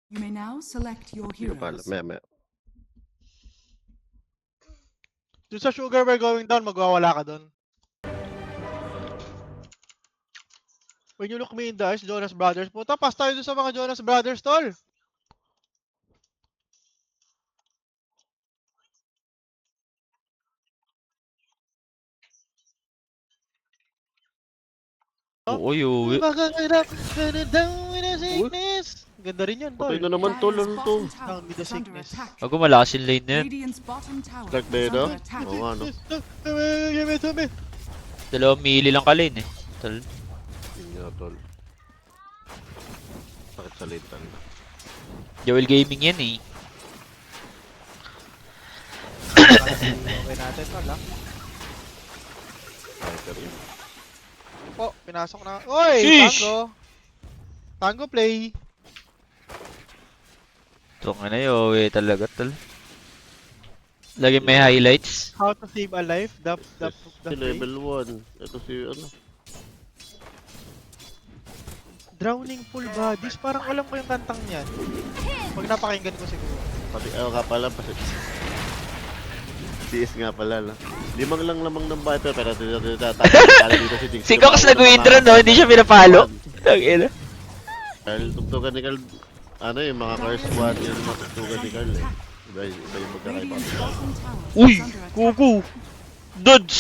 You may now select your Hindi ko pala. heroes. Maya. Doon sa sugar we're going down, magwawala ka doon. When you look me in the eyes, Jonas Brothers. Puta, pas tayo doon sa mga Jonas Brothers, tol. Oo, yuwi. Makakirap, down with the sickness. Ganda rin yun, tol. Patay na naman tol. Ano to? Down with the is under sickness. attack. Ako malakas yung lane na yan. Radiant's bottom tower Dark is Bedo? under attack. Oo nga no. Give it to me. 2 mili lang ka lane eh. Tol. Yun nga tol. Sakit sa lintan. Joel Gaming yan eh. Okay natin, tol, ha? Fighter yun. Po, pinasok na. Oy, Sheesh! Tango. Tango play. Ito nga na yuwi talaga tol. Lagi may highlights. How to save a life. Si level 1. Ito si ano. Drowning full bodies. Parang alam ko yung kantang niyan. Pag napakinggan ko siguro. Pati nga pala. DS nga pala. No? Limang lang lamang ng Viper pero dito si Jinx. Si Cox nag-withdraw no, hindi siya pinapalo. Tangina. Dahil tugtugan ni Carl. Ano yung mga curse one yung mga tugtugan ni Carl eh. Iba yung magkakaiba. Radiant's bottom tower Uy! is under attack. Kuku! Dodge!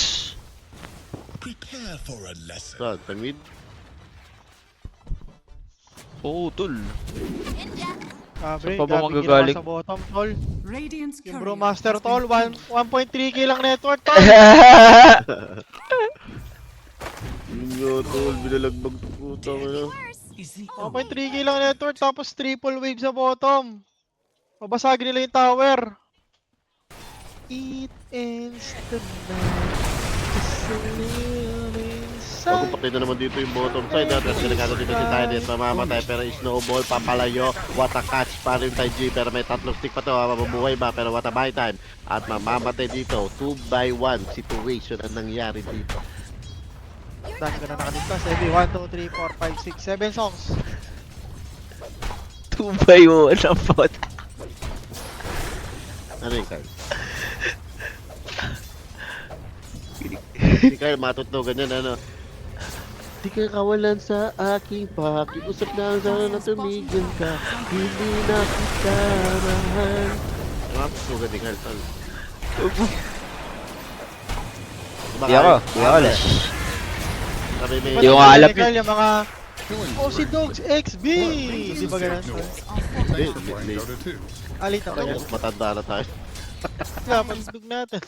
Prepare for a lesson. Saan? Sa mid? Oo, tol. Bre, Saan pa ba gabi manggagaling? ginawa sa bottom, tol. Radiant's Yung courier Brewmaster, has been tol. killed. 1.3k lang network, tol. Yun nga tol, binalagbag sa puta mo na. 1.3k lang network, tapos triple wave sa bottom. Babasagin nila yung tower. It ends the night. Just a little inside. Bago patay na naman dito yung bottom side at delikado dito si Tiny at mamamatay pero snowball papalayo, what a catch pa rin tayo G pero may tatlong stick pa to, mabubuhay ba pero what a buy time at mamamatay dito 2-by-1 situation ang nangyari dito. Dami ka na nakaligtas. Heavy, 1, 2, 3, 4, 5, 6, 7 songs. 2 by 1 ang pot. Ano yung Carl? Si Carl matutlugan yan ano. Di ka kawalan sa aking pakiusap na sana na tumigil ka. Hindi na kita mahal. Matutlugan ni Carl tol. Di ako. Di ako alas. Sabi may... Hindi ko nga alam yun. Yung mga oh, si Dogs XB! Di ba ganun? Hindi. Dota 2. Alita ba yan? Matanda na tayo. Kaya, pagdug natin.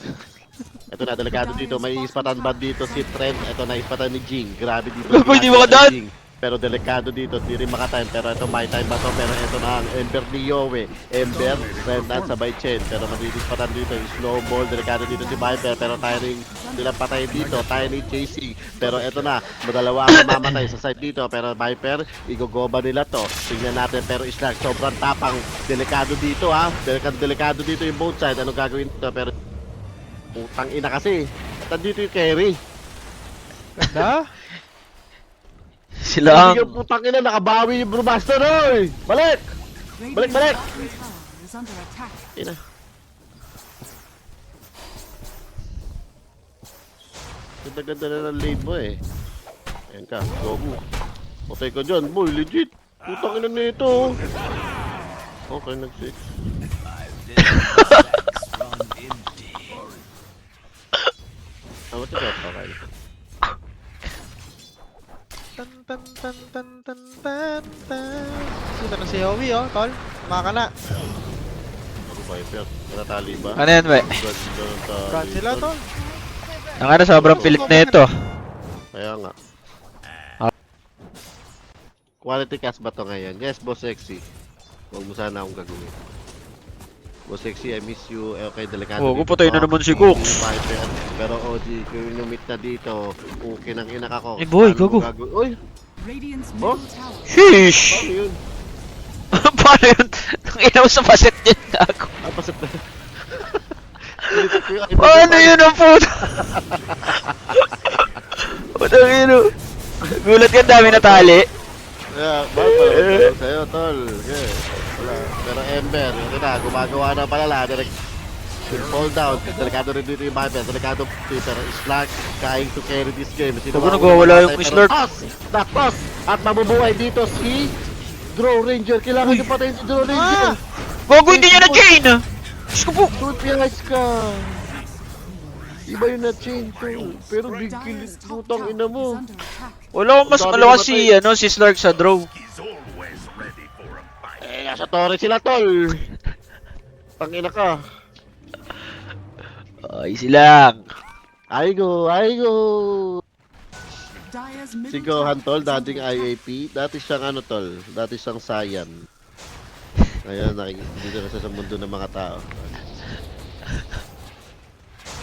Ito na, delikado dito. May ispatan ba dito si Trent? Ito na ispatan ni Jing. Grabe dito. Gago, hindi makadaan! Jing. Pero delikado dito. Di rin makatime. Pero ito, may time ba to? Pero ito na ang Ember ni Yowie. Ember, Trent at sabay Chen. Pero madidispatan dito. Snowball. Delikado dito si Viper. Pero tayo rin sila patay dito. Tayo ni JC. Pero ito na, madalawa ang mamatay sa side dito. Pero Viper, igogoba nila to. Tingnan natin. Pero Islark, sobrang tapang. Delikado dito ha. Delikado dito yung both side. Ano gagawin dito? Pero putang ina kasi. Dito yung carry. Ganda? Sila ang... Hindi yung putang ina, nakabawi yung Brewmaster, oy! Balik! Balik, balik! Radiant's bottom tower is under attack. Ina. Ganda-ganda na ng lane mo eh. Ayan ka, go mo. Patay ka dyan, boy, legit. Putang ina nito. Okay, nag-6. Ano ito ka, pakay? Tan tan tan tan tan tan tan. Ito na si Howie, oh, tol. Tama ka na. Ako, Viper. Natali ba? Ano yan, we? Ganda ng tali, Brad sila, tol. tol. Ang ano, sobrang pilit na ito. Kaya nga. Quality cast ba to ngayon? Yes, Boss Sexy. Huwag mo sana akong gagawin. Boss Sexy, I miss you. Eh, okay, delikado Oo, dito patay na to. naman si Cooks. Viper. Pero OG, kung inumit na dito, okay nang ina ka ko. Eh, boy, Paano mo gago. gagawin? Uy, Radiant's Oh? middle tower Sheesh! paano yun? Paano yun? Ang inaw sa paset yun ako. Napasap na. Paano yun ang puto? Putang ino. Gulat ka, dami na tali. Bakit sa'yo, tol? Okay. Wala. Pero Ember, yun na, gumagawa na palala. Direct fall down. Delikado rin dito yung Viper. Delikado pero Slack trying to carry this game. Sino Bago ba nagwawala ang yung matay, Slurk? pero Tapos! At mabubuhay dito si Draw Ranger. Kailangan nyo patayin si Draw Ranger. Gago, hindi niya na-chain! Diyos ko po! Shoot PIs ka! Iba yung na-chain ko. Pero big kill. Dire's top Putang tower ina is mo. under attack. Wala akong mas Ang dami malakas namatay. si Slark sa draw. He's always ready for a fight. Nasa torre sila, tol. Tangina ka. Easy lang. Aigo. Dire's middle Si Gohan, tol, tower is dating under attack. IAP. Dati siyang ano, tol. Dati siyang Saiyan. Ngayon, dito na siya sa mundo ng mga tao.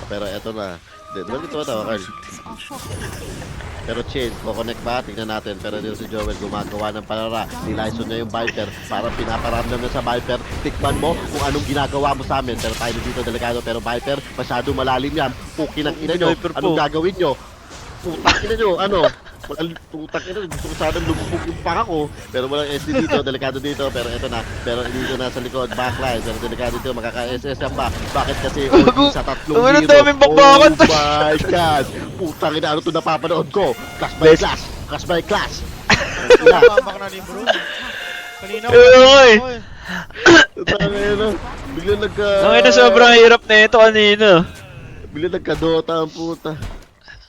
Pero eto na. Bakit ito tawa, Carl? Dire's are fortified. Pero Chain, kukonect ba? Tingnan natin. Pero dito si Joel gumagawa ng palara. Nilison niya yung Viper. Parang pinaparamdam na sa Viper. Tikman mo kung anong ginagawa mo sa amin. Pero tayo dito delikado. Pero Viper, masyado malalim yan. Pukin ang ina nyo. Viper po. Anong gagawin nyo? Putak ina nyo. Ano? Putak ina. Gusto ko sanang lumubog yung panga ko. Pero walang SD dito. Delikado dito. Pero eto na. Pero dito na sa likod. Backline. Pero delikado dito. Makaka-SS yan ba? Bakit kasi sa tatlong Ang hero? daming bakbakan. Oh my God! Putang ina, ano to napapanood ko? Clash by class! Clash by class! Tumambak na ni bro. Kanina Oy! Putang ina, bigla nagka... Ang sobrang hirap na ito kanina. Bigla nagka-dota ang puta.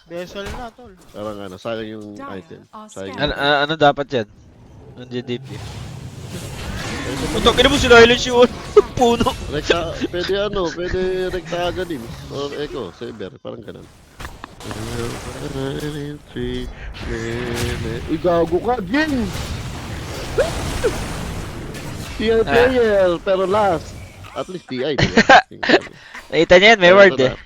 Vessel na tol. Parang ano, sayang yung item. Sayang yung... Ano dapat yan? Nandiyan DP. Putok, ina mo silence yun. Puno. Rekta, pwede rekta agad din. Or echo, saber, parang ganun. Uy, gago ka, Jing! TI player, pero last. At least TI, di ba? Nakita niya yan, may Pero word ito eh. na.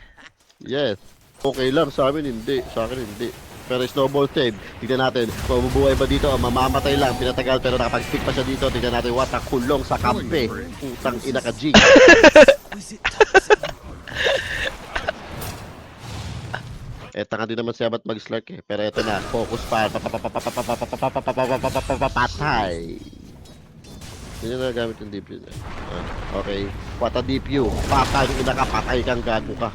Yes. Okay lang, sa amin hindi. Sa akin hindi. Pero snowball save. Tignan natin, mabubuhay ba dito? Mamamatay lang, pinatagal pero nakapag-stick pa siya dito. Tignan natin, what a kulong sa kampe. Putang ina ka, G. Tanga din naman siya ba't mag-slurk eh. Pero eto na, focus pa. Patay. Hindi na gamit yung DPU na. Okay. What a DPU. Patay ina ka, patay kang gago ka.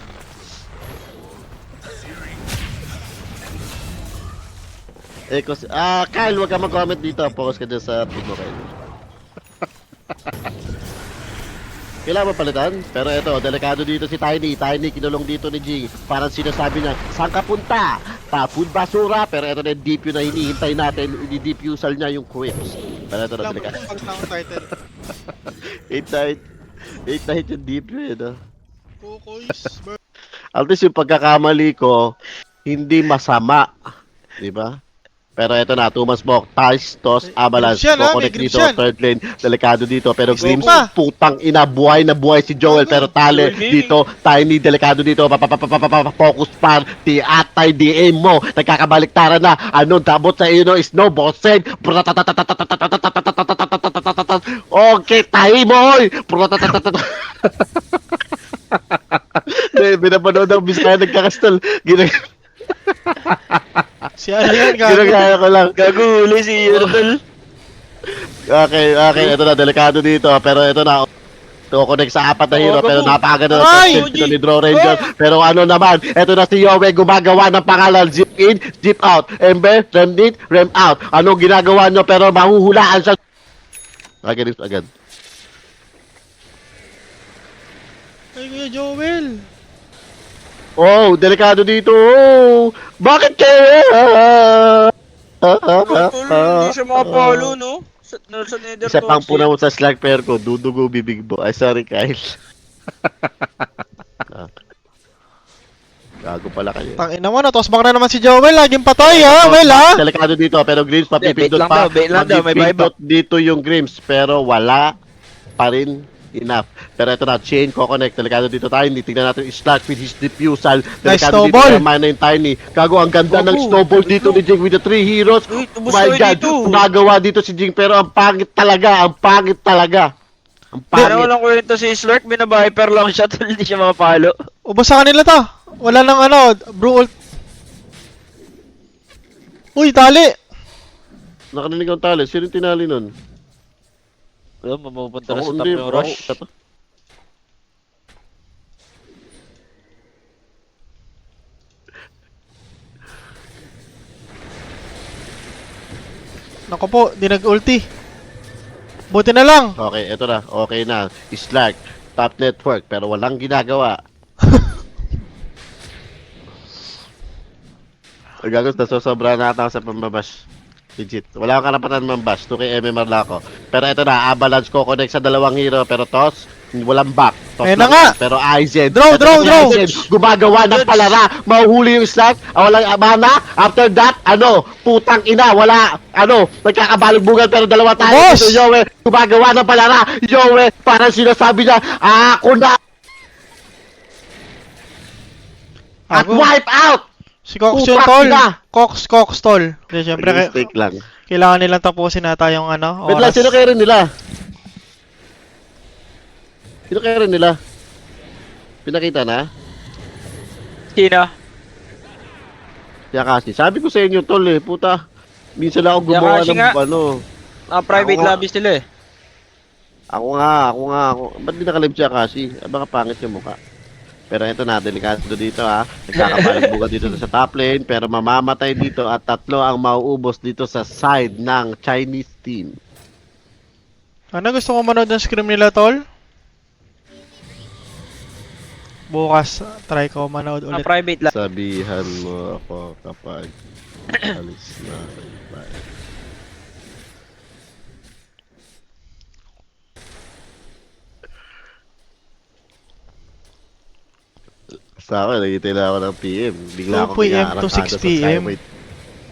Kyle, wag ka mag-comment dito. Focus ka dyan sa team mo, Kyle. Kailangan mo palitan? Pero eto, delikado dito si Tiny. Tiny, kinulong dito ni Jing. Parang sinasabi niya, saan ka punta? Food basura. Pero eto na yung DPU na hinihintay natin. I-DPU-sal niya yung quips. Pero eto na, Alam mo delikado. kung pag-sound title. 8 night yung DPU eh, no? Kukoys. At least yung pagkakamali ko, hindi masama. Diba? Pero eto na, Tumas Smoke, Tice, Toss, Avalanche, Grims yan, ha? May Connect Grims dito, yan. third lane, delikado dito, pero May Grims, pa. putang ina, buhay na buhay si Joel, pero Tale dito, Tiny, delikado dito, focus party, atay, DM mo, nagkakabaliktaran na, ano, dabot sa iyo, no, snowball send, okay, tayo mo, oy, binapanood ang Bisaya nagkakastol, Si ano yan, gago. ginagaya ko lang. Gaguli si Yurdle. Okay, ito na, delikado dito, pero ito na, connect sa apat na hero, pero napakaganda ng Ay! touch dito ni Draw Ranger, pero ano naman, ito na si Yowie, gumagawa ng pangalan, zip in, zip out, Ember, rem in, rem out, ano ginagawa nyo, pero mahuhulaan siya. Again, agad. Ay, Kuya Joel. Oh, delikado dito, oh, bakit kaya? Hindi siya makapalo, no? Sa Nether Isa pang puna mo sa Slack player ko, dudugo bibig mo. Ay, sorry, Kyle. Gago pala kayo. Tangina mo, natosbang na naman si Joel. Laging patay ha, Well ha. Delikado dito, pero Grims papipindot lang pa. daw, bait lang daw, may Mapipindot dito yung Grims, pero wala pa rin enough. Pero ito na, chain, connect. Delikado dito Tiny. Tingnan natin yung Slack with his diffusal. Nice Delikado dito, snowball. mana yung Tiny. Gago, ang ganda ng snowball dito ni Jing with the 3 heroes. Uy, Oh tubos my tayo God, dito. nagawa dito si Jing, pero ang pangit talaga, ang pangit talaga. Ang Pero pangit. walang kwento si Slurk, binabiper lang siya, tol, hindi siya makapalo. Ubos sa kanila to. Wala nang ano, bro ult. Uy, tali. Nakarinig ang tali. Sino yung tinali nun? Alam mo, mapupunta na Ako sa top hindi. yung rush. Naku po, di nag-ulti. Buti na lang. Okay, eto na. Okay na. Slack. Top network. Pero walang ginagawa. Gagos, nasosobra na ata ako sa pambabash. Legit. Wala akong karapatan mambash. 2K MMR lang ako. Pero ito na, Avalanche ko connect sa dalawang hero. Pero Toss, walang back. Toss Ayun na lang nga! yan. Pero Aizen. Draw, ito draw, si draw! Aizen, gumagawa ng palara. Mahuhuli yung slack. Walang mana. After that, putang ina. Wala, nagkakabalugbugan pero dalawa tayo. Boss! Dito, Yowe, gumagawa ng palara. Yowe, parang sinasabi niya, ako na. At Ako. wipe out! Si Cox Putak yun, tol. na. Cox, tol. Di, syempre, Mistake lang. kailangan nilang tapusin nata yung Wait lang, oras. sino kaya rin nila? Sino kaya rin nila? Pinakita na? Sino? Kaya kasi, sabi ko sa inyo tol puta. Minsan lang ako Kaya gumawa kasi ng nga. Ako Private nga. lobbies nila eh. Ako nga. Ba't di nakalive siya kasi? Baka pangit yung mukha. Pero ito na, delikado dito ha. Nagkakabalagbugan dito sa top lane, pero mamamatay dito at 3 ang mauubos dito sa side ng Chinese team. Ano, gusto ko manood ng scrim nila, tol? Bukas, try ko manood ulit. Private lang. Sabihan mo ako kapag alis na tayo. Sa akin, nagitay na ako ng PM. Bigla 2 ako PM to 6 PM.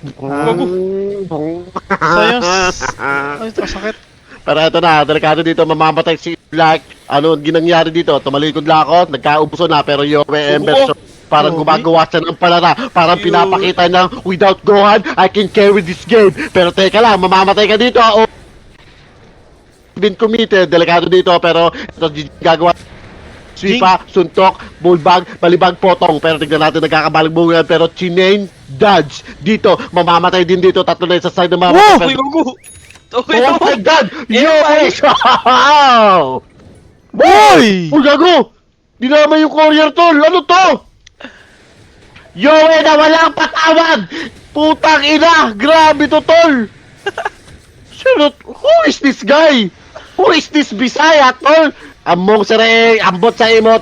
So, yung... Ay, ito, sakit. Pero ito na, delikado dito, mamamatay si Black. Ano ginangyari dito? Tumalikod lang ako, nagkaubuso na, pero Yowe Ember parang Yowe? gumagawa siya ng palara. Parang pinapakita ng without Gohan, I can carry this game. Pero teka lang, mamamatay ka dito. Oh. Been committed, delikado dito, pero ito gagawa. Swipa, suntok, bullbag, balibag, potong. Pero tignan natin, nagkakabalagbugan. Pero Chinain, dodge. Dito, mamamatay din dito. 3 na sa side na mamamatay. Wow! Uy, gugu! Okay, Oh my God! Yo! Wow! Uy! Uy, gago! Dinamay yung courier tol! Ano to? Yowe na walang patawad! Putang ina! Grabe to tol! Sino? Who is this guy? Who is this Bisaya tol? Among sere, ambot sa imo,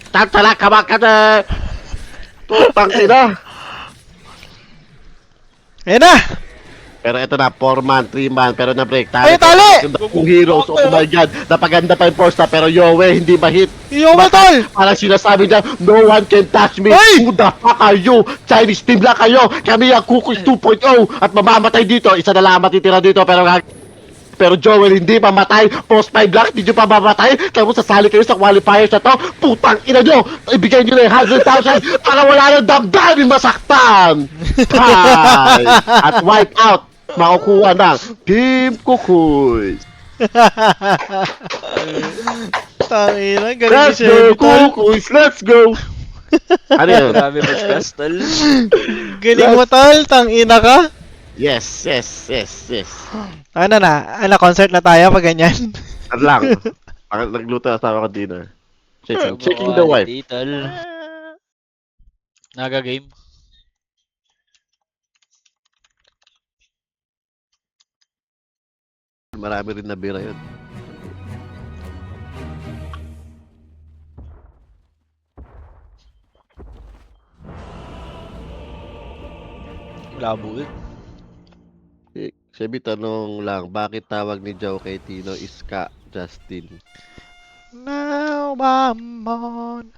tatala kabaka na. Putang ina. Ayan na! Pero ito na, 4-man, 3-man, pero na-break tayo. Ay, tali! Kung heroes, oh my God, napaganda pa yung force pero Yowe, hindi ma-hit. Iyo mo, tol! Parang sinasabi niya, no one can touch me. Ay! Who the fuck are you? Chinese team lang kayo. Kami ang Kukis 2.0 at mamamatay dito. Isa na lang matitira dito pero Joel hindi mamatay. Post 5 lang, hindi nyo pa mamatay. Tapos sasali kayo sa qualifiers na to. Putang ina nyo! Ibigay nyo na yung 100,000 para wala nang damdamin masaktan. Hi! At wipe out. Makukuha ng Team Kukuis. Tangina, galing ni Let's go, Sherry, tol. Kukuis! Let's go! Ano yun? Grabe mag-cast, tol. Galing mo, tol. Tangina ka. Yes. Ano na? Ano, concert na tayo pag ganyan? At lang. Nagluto na sama ko dinner. Checking the wife. Quality, tol. Naga-game. Marami rin na bira yun. Labo yun. Sebi, tanong lang, bakit tawag ni Joe kay Tino Iska Justin? Now I'm on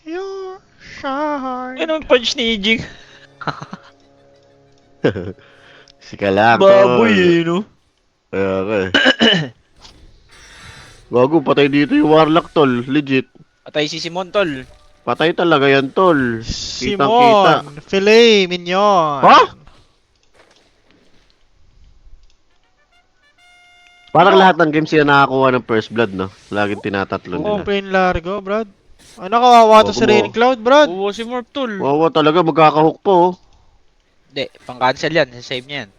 your side. Ano ang punch ni Ijing? Sika lang, Baboy eh, no? Kaya ka eh. Gago, patay dito yung Warlock, tol. Legit. Patay si Simon, tol. Patay talaga yan, tol. Kitang-kita. Simon, filet mignon. Ha? Parang lahat ng games sila nakakuha ng first blood, no? Laging tinatatlo nila. Open largo, brad. Ano, kawawa to si Oo. Raincloud, brad. Oo, si Morph, tol. Wawa talaga, magkakahook po, oh. Hindi, pang-cancel yan. Save niya yan.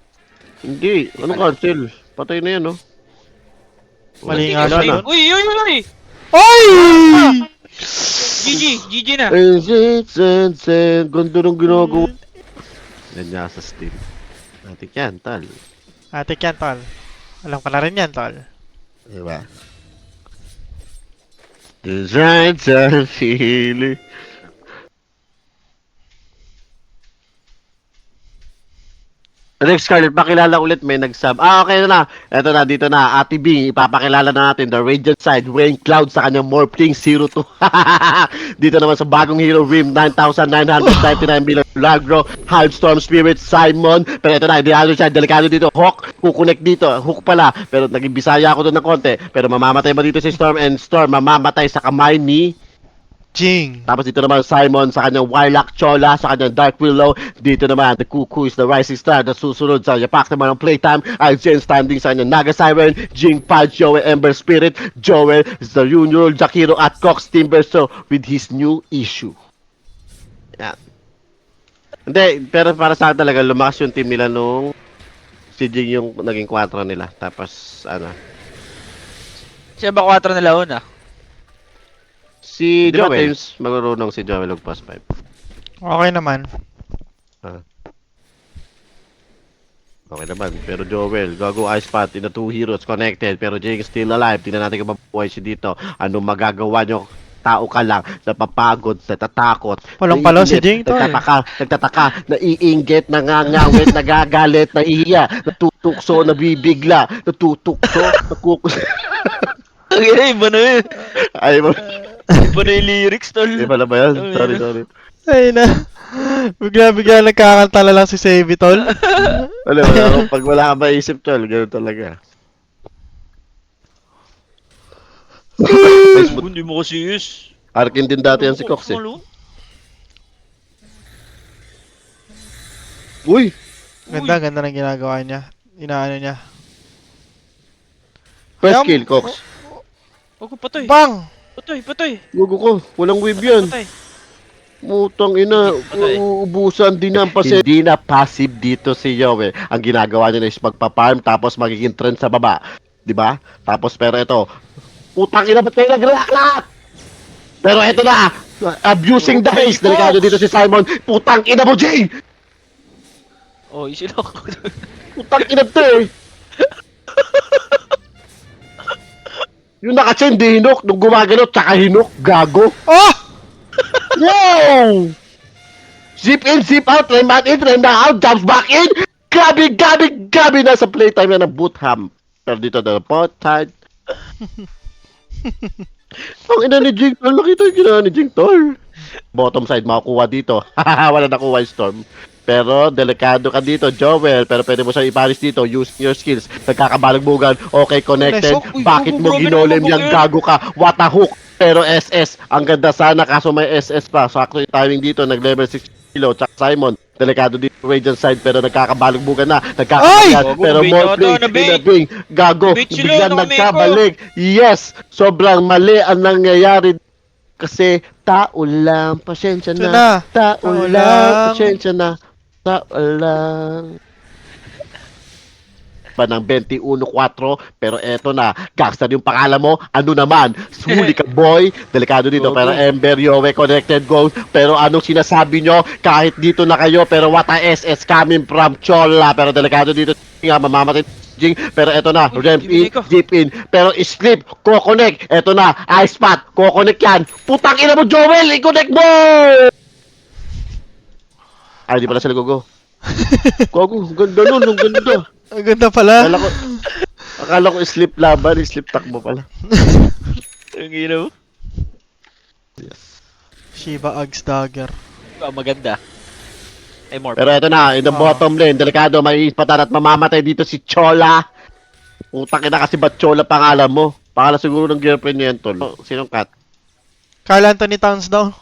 Hindi, ano cancel? Patay na yan, no? Mali nga Wala siya na. dun. Uy, uy, uy! Oy! GG na. Ganda ng ginagawa. Yan niya sa Steam. Natik yan, tal. Atik yan, tol. Alam ko na rin yan, tol. Diba? Design sa feeling. Next, Scarlett, pakilala ulit, may nag-sub. Okay na. Eto na, dito na. Ate B, ipapakilala na natin the Radiant Side, Rain Cloud sa kanyang Morphling 02. Dito naman sa bagong hero, Rim, 9,999 million Lagro, Haldstorm Spirit, Simon. Pero ito na, hindi siya, delikado dito. Hawk, kukunik dito. Hook pala. Pero naging bisaya ako doon ng konti. Pero mamamatay ba dito si Storm? And Storm, mamamatay sa kamay ni... Jing. Tapos dito naman Simon sa kanyang Warlock Chola, sa kanyang Dark Willow. Dito naman the Cuckoo is the Rising Star na susunod sa yapak naman ng playtime. Ay Jen standing sa kanyang Naga Siren, Jing Pad, Joel Ember Spirit, Joel is the Junior, Jakiro at Cox Timber so with his new issue. Yan. Hindi, pero para sa akin talaga lumakas yung team nila nung si Jing yung naging 4 nila. Tapos ano, Siya ba 4 nila una? si Di ba, Joel, marunong si Joel og pass 5. Okay naman. Okay naman, pero Joel, gago ice spot in the 2 heroes connected, pero Jing still alive. Tingnan natin kung mabuhay siya dito. Ano magagawa nyo? Tao ka lang, napapagod, natatakot. Palong-palo si naiinip, Jing, tol. nagtataka, naiinggit, nangangawit, nagagalit, naiiya, natutukso, nabibigla, natutukso, Ang ina, iba na yun. Ay, Iba na yung lyrics, tol. di pala ba yan? Sorry. Ay na. Bigla-bigla nagkakanta na lang si Savvy, tol. Alam mo, pag wala ka maisip, tol, gano'n talaga. Hindi mo kasi yes. Arkin din dati yan si Cox eh. Uy! Ganda ng ginagawa niya. Inaano niya. First Ayun. kill, Cox. Huwag patay. Bang! Patay. Gugo ko, walang wave yan. Patay. Mutang ina, Patay. uubusan din ang paset. Hindi na passive dito si Yowie. Ang ginagawa niya is magpa-farm tapos magiging trend sa baba. Di ba? Tapos pero ito, putang ina, ba't kayo nag-react? Pero ito na, abusing the haze. Delikado dito si Simon. Putang ina mo, Jay! Oh, easy lang. Putang ina to eh. Yung naka-chain, di hinok. Nung gumagano, tsaka hinok. Gago. Oh! Wow! Zip in, zip out, rem out in, rem out, jumps back in. Gabi na sa playtime na ng Bootham. Pero dito na pot side. Ang ina ni Jing Tol, nakita yung ginawa ni Jing Tol. Bottom side, makakuha dito. Wala nakuha yung Storm. Pero delikado ka dito, Joel. Pero pwede mo siya iparis dito, use your skills. Nagkakabalagbugan, okay, connected. Uy, Bakit mo grabe ginolim naman, yung bakit? gago ka? What a hook! Pero SS, ang ganda sana kaso may SS pa. Sakto yung timing dito, nag-level 6 kilo. Tsaka Simon, delikado dito Radiant side pero nagkakabalagbugan na. Nagkakabalagbugan, Ay! pero Gago, more bait play, na to, pinabing, gago, Bait sila, biglang nakameko. nagkabalik. Yes, sobrang mali ang nangyayari kasi tao lang, pasensya Ito na. na. Tao Tao lang, lang. pasensya na. Tao lang. Pa ng 21-4 pero eto na, gangster yung pangalan mo, ano naman, huli ka boy, delikado dito, pero Ember, Yowie, connected goals, pero anong sinasabi nyo, kahit dito na kayo, pero what a SS coming from Chola, pero delikado dito, nga mamamatay Jing, pero eto na, Uy, ramp in, ibigay ko. deep in, pero slip, ko-connect, eto na, ice spot, ko-connect yan, putang ina mo Joel, i-connect mo! Ay, di pala sila gogo. Gogo, ganda nun, ang ganda. Ang ganda pala. Akala ko slip laban, slip takbo pala. Ang ina mo. Shiba Uggs Dagger. Ah, maganda. Ay, more. Pero eto na, in the bottom lane, delikado, may patan at mamamatay dito si Chola. Utang ina kasi ba't Chola pangalan mo? Pangalan siguro ng girlfriend niya yan, tol. Sinong cat? Carl Anthony Towns daw.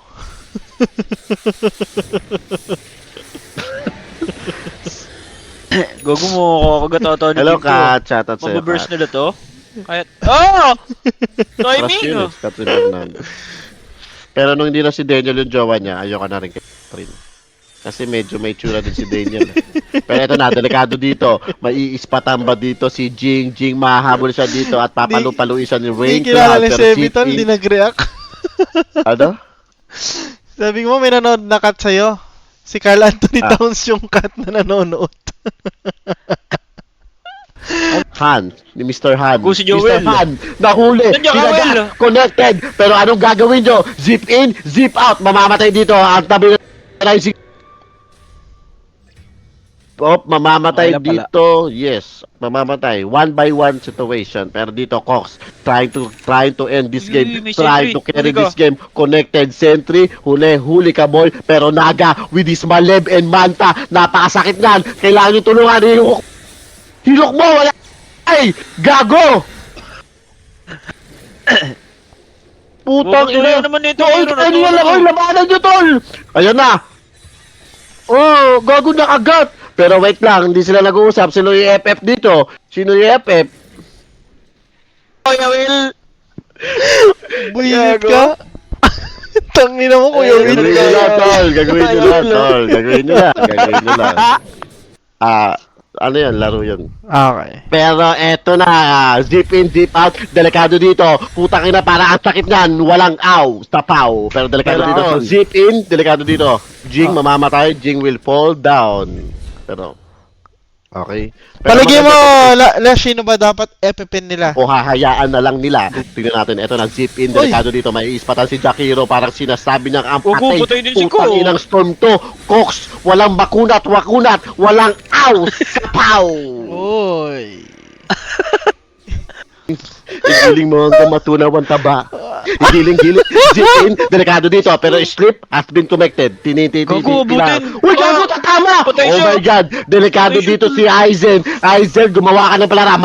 Gago mo ako kagatoto ni Hello, Jing to. cat. Shout out sa'yo, Mababurst cat. nila to. Kahit... Oh! Trust Timing! yun, Oh. Catherine Hernandez. Pero nung hindi na si Daniel yung jowa niya, ayoko na rin kay Catherine. Kasi medyo may tsura din si Daniel. Pero ito na, delikado dito. Maiispatan ba dito si Jing? Jing mahahabol siya dito at papalupaluin siya ni Rain Hindi kilala Cloud. ni Pero Sebiton, CP hindi nag-react. ano? Sabi mo, may nanonood na cut sa'yo. Si Carl Anthony Ah. Towns yung cut na nanonood. Han, ni Mr. Han. Ako si Joel. Mr. Han, nahuli. Nandiyan ka, Kinagat, Will. connected. Pero anong gagawin nyo? Zip in, zip out. Mamamatay dito. Ang tabi na Rising. Mamamatay Okay lang pala. dito. Yes, mamamatay. One by one situation. Pero dito, Cox, trying to end this game. Uy, may Trying sentry. to carry Huli ka. this game. Connected sentry. Huli ka, boy. Pero Naga, with his Maleb and Manta, napakasakit nga. Kailangan nyo tulungan. Hilok mo! Wala! Ay! Gago! Putang Tuloy ina! naman ito, Tol, hero na kaya to. nila lang! Oy, labanan nyo, tol! Ayan na! Oh, gago na kagat! Pero wait lang, hindi sila nag-uusap. Sino yung FF dito? Sino yung FF? Kuya Will! Buisit ka. Tangina mo, Kuya Ay, Will. Gagawin nyo lang, tol! Gagawin nyo lang, tol! Gagawin nyo lang! Gagawin nyo lang! Ano yan? Laro yun. Okay. Pero eto na, zip in, zip out, delikado dito. Putang ina, para ang sakit niyan, walang aw, tapaw. Pero delikado Pero dito, aw. zip in, delikado dito. Jing mamamatay, Jing will fall down. Pero, okay. Pero Palagay mo, maganda sino ba dapat FFN nila? o hahayaan na lang nila. Tingnan natin, eto na, zip in, delikado dito. May ispatan si Jakiro, parang sinasabi niyang ang Ogo, patay. patay din si Putang Ko. inang storm to. Cox, walang bakunat, walang aw, sapaw. Oy. Igiling mo hanggang matunaw ang taba. Igiling-giling. Zip in, delikado dito. Pero slip has been connected. Gago, abutin. Uy, gago, tatama! Patay Oh siya. my God. Delikado Patay siya, dito tol. si Aizen. Aizen, gumawa ka ng palarama.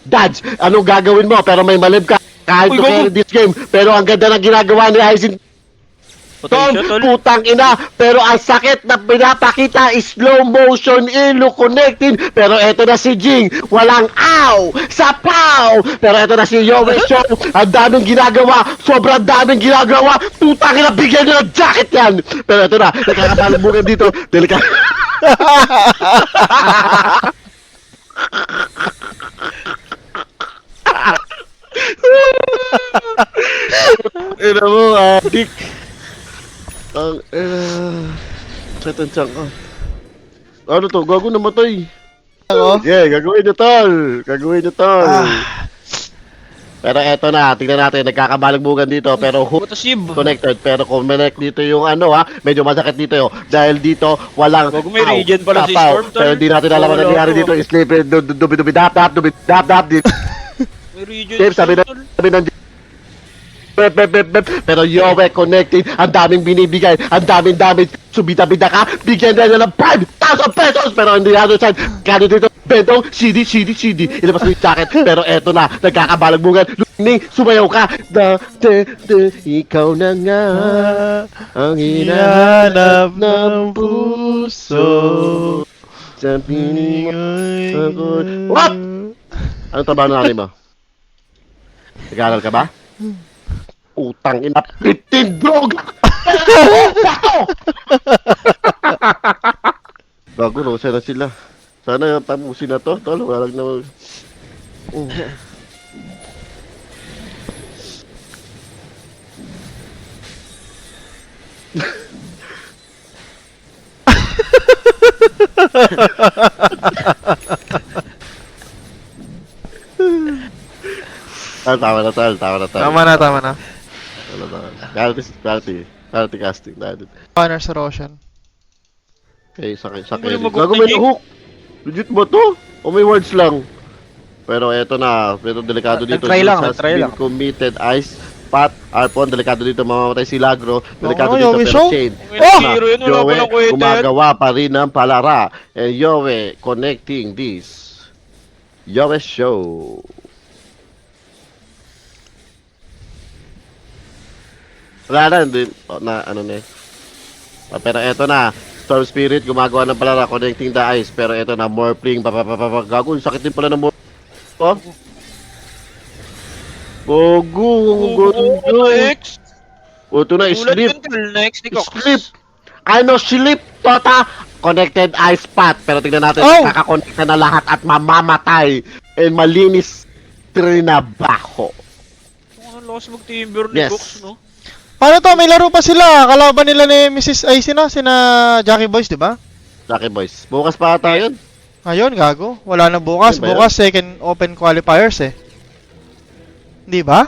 Dads, anong gagawin mo? Pero may malib ka. Kahit Uy, to gago. carry this game. Pero ang ganda ng ginagawa ni Aizen. Patay siya, tol. Putang ina, pero ang sakit na pinapakita is slow motion ilo connecting. Pero eto na si Jing, walang aw, sapaw. Pero eto na si Yowie Show, ang daming ginagawa, sobrang daming ginagawa. Putang ina, bigyan nyo ng jacket yan. Pero eto na, nakakabalbugan dito, delikado. Ina mo, adik. Ang sakit ang tiyan ko. Ano to? Gago namatay. Ako? Yeah, gagawin nyo tol. Gagawin nyo tol. Pero eto na, tingnan natin, nagkakabalagbugan dito. Pero hook Butasib. connected. Pero kung connect dito yung ano ha, medyo masakit dito yun. Dahil dito, walang Gago, may aw, regen pala si tapaw. Storm, tol. Pero di natin alam ang Wala nangyari ko. dito. Sleep, dubi-dubi, dap-dap, dubi-dap-dap. May region. Dave, sabi ng pero Yowie connecting, ang daming binibigay, ang daming damage, subida-bida ka, bigyan na ng 5,000 pesos, pero hindi natin saan, kano dito, bentong, CD, ilabas mo yung jacket, pero eto na, nagkakabalagbugan, luning, sumayaw ka, ikaw na nga, ang hinahanap ng puso, sa piling ako, what? Anong trabaho na mo? Nag-aaral ka ba? Utang ina, pitin droga! Bago, no? Sana sila. Sana tapusin na to. Tol, walang na... Tama na, tol. Tama na, tol. Tama na. Quality casting natin. Honor sa Roshan. Okay, sakay. Hindi mo Gago, mag-hook may na, Jake. hook. Legit ba to? O may words lang? Pero eto na, pero delikado dito. Nag-try lang, This has nag-try been lang. committed. Ice, Pat, Arpon, delikado dito. Mamamatay si Lagro. Delikado Oo, dito, Yowie pero Show. Shane. Oh! Na, Hero yun, wala Yowie, palang kwenta yan. gumagawa pa rin ng palara. And Yowie, connecting this. Yowie Show. Wala na, hindi. Na, ano na eh. Pero eto na, Storm Spirit gumagawa ng palara, connecting the ice. Pero eto na, Morphling, gago, sakit din pala ng Morphling. Oh. Gogo, ang ganda. Next. O, ito na, Ulat sleep. yun, tol. Next ni Cox. Sleep. Ano, slip, tota, connected ice path. Pero tingnan natin, Oh! kakakonect na lahat at mamamatay. And malinis trinabaho. Ang lakas mag-timber ni Yes. Cox, no? Paano to? May laro pa sila. Kalaban nila ni Mrs. Ay, sina Jackie Boys, di ba? Lucky boys. Bukas pa ata yun. Ayun, gago. Wala na bukas. Ano ba yun? Bukas, second open qualifiers eh. Di ba?